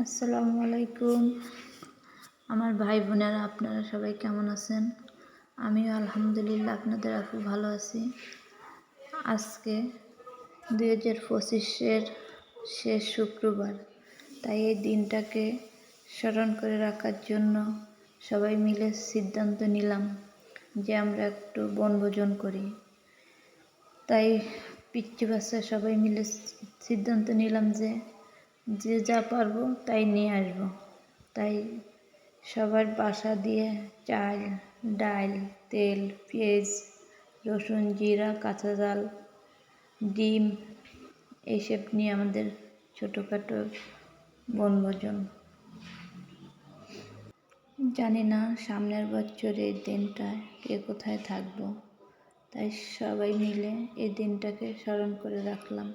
আসসালামু আলাইকুম। আমার ভাই বোনেরা, আপনারা সবাই কেমন আছেন? আমিও আলহামদুলিল্লাহ আপনাদের আপু ভালো আছি। আজকে 2025-এর শেষ শুক্রবার, তাই এই দিনটাকে স্মরণ করে রাখার জন্য সবাই মিলে সিদ্ধান্ত নিলাম যে আমরা একটু বনভোজন করি। তাই পিচ্চি বাচ্চা সবাই মিলে সিদ্ধান্ত নিলাম যে যে যা পারবো তাই নিয়ে আসবো। তাই সবার বাসা দিয়ে চাল, ডাল, তেল, পেঁয়াজ, রসুন, জিরা, কাঁচা ঝাল, ডিম এইসব নিয়ে আমাদের ছোটোখাটো বনভোজন। জানি না সামনের বছর এই দিনটায় কে কোথায় থাকবো, তাই সবাই মিলে এই দিনটাকে স্মরণ করে রাখলাম।